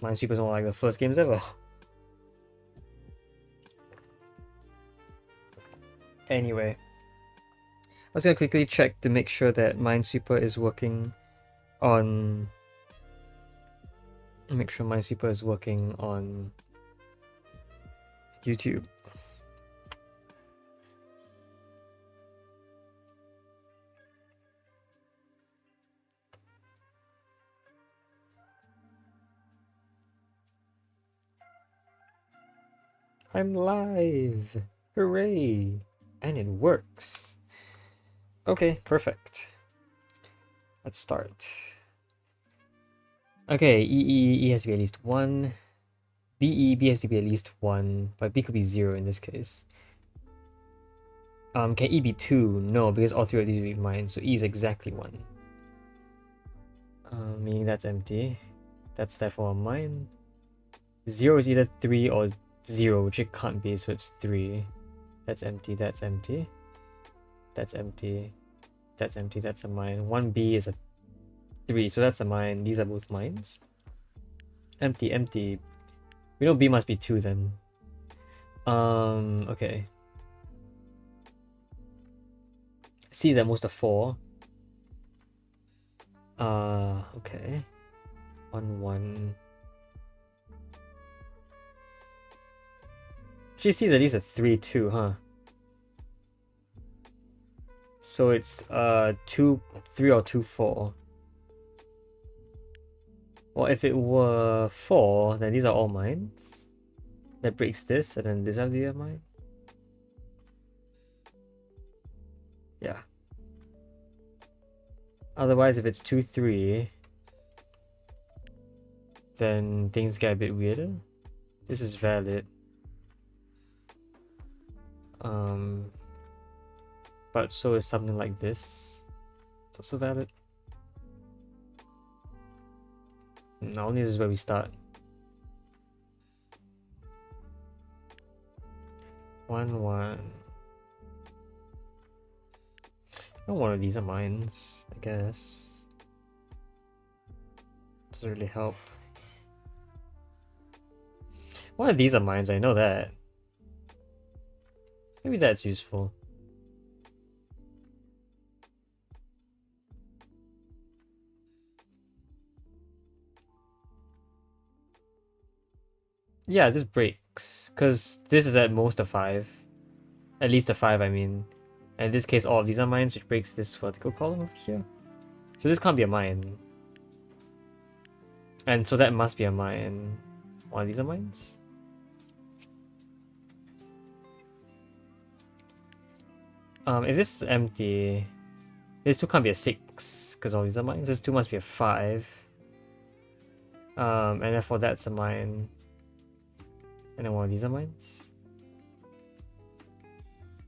Minesweeper is one of like the first games ever. Anyway, I was gonna quickly check to make sure that Minesweeper is working on. Make sure Minesweeper is working on YouTube. I'm live! Hooray! And it works. Okay, perfect. Let's start. Okay, E has to be at least 1. B has to be at least 1, but B could be 0 in this case. Can E be 2? No, because all 3 of these would be mine, so E is exactly 1. Meaning that's empty. That's therefore mine. 0 is either 3 or 0, which it can't be, so it's 3. That's empty, that's empty. That's empty. That's empty, that's a mine. 1B is a 3, so that's a mine. These are both mines. Empty, empty. We know B must be 2 then. Okay. C is at most a 4. Okay. 1, 1. She sees at least a 3, 2, huh? So it's 2, 3 or 2, 4. Well, if it were 4, then these are all mines. That breaks this, and then this has the other mine. Yeah. Otherwise, if it's 2, 3, then things get a bit weirder. This is valid. But so is something like this. It's also valid. No, this is where we start. 1, 1. No, one of these are mines, I guess. Doesn't really help. One of these are mines, I know that. Maybe that's useful. Yeah, this breaks, because this is at most a 5. At least a 5, I mean. And in this case, all of these are mines, which breaks this vertical column over here. So this can't be a mine. And so that must be a mine. One of these are mines? If this is empty, this 2 can't be a 6, because all these are mines. This 2 must be a 5. And therefore that's a mine. And then one of these are mines.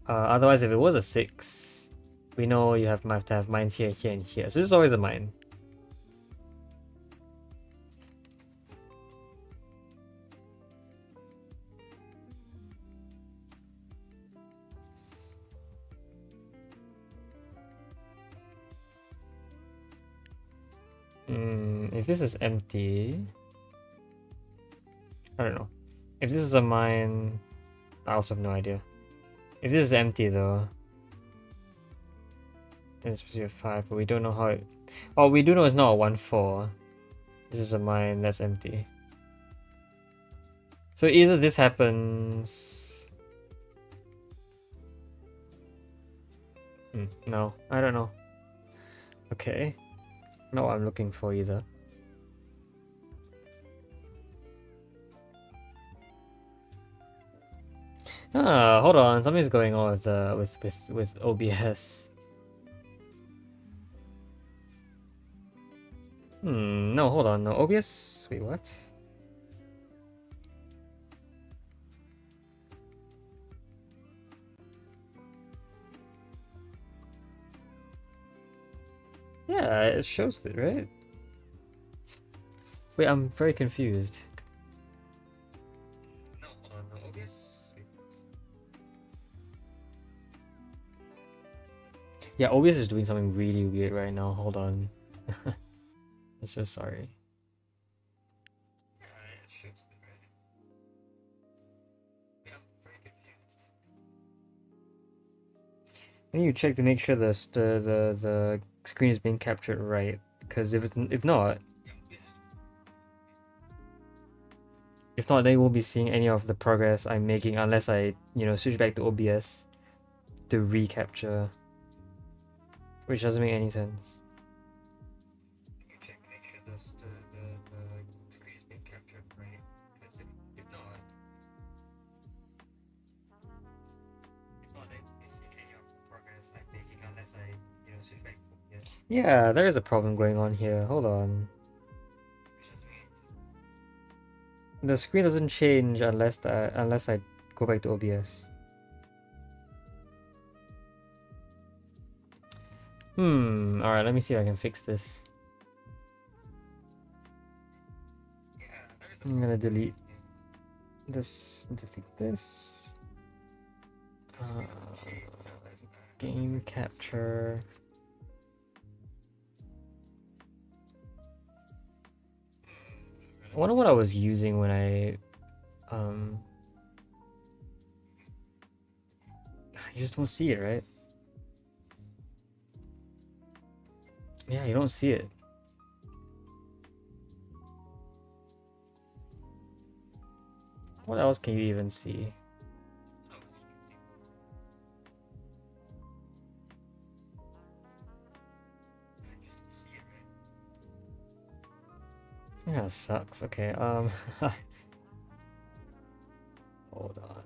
Otherwise, if it was a 6, we know you have to have mines here, here, and here. So this is always a mine. If this is empty, I don't know. If this is a mine, I also have no idea. If this is empty though, then it's supposed to be a 5, but we don't know how it... Oh, we do know it's not a 1, 4. This is a mine, that's empty. So either this happens... no, I don't know. Okay. Not what I'm looking for either. Hold on, something's going on with OBS. No, hold on, no, OBS, wait, what? Yeah, it shows it, right? Wait, I'm very confused. No, hold on, no, OBS, wait. Yeah, OBS is doing something really weird right now, hold on. I'm so sorry. And you check to make sure the screen is being captured right, because if not, then you won't be seeing any of the progress I'm making unless I switch back to OBS to recapture, which doesn't make any sense. You check to make sure the screen is being captured right, because if not, then you won't be seeing any of the progress I'm making unless I switch back to OBS. Yeah, there is a problem going on here. Hold on. The screen doesn't change unless I go back to OBS. Alright, let me see if I can fix this. I'm gonna delete this, delete this. Game capture. I wonder what I was using when I you just don't see it, right? Yeah, you don't see it. What else can you even see? Yeah, sucks. Okay, hold on.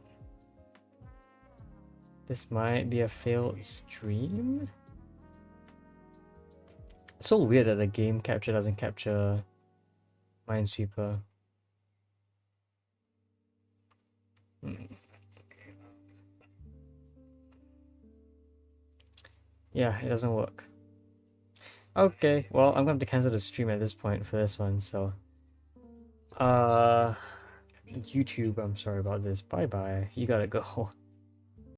This might be a failed stream. It's so weird that the game capture doesn't capture Minesweeper. Yeah, it doesn't work. Okay, well, I'm going to cancel the stream at this point for this one, so... YouTube, I'm sorry about this. Bye-bye. You gotta go.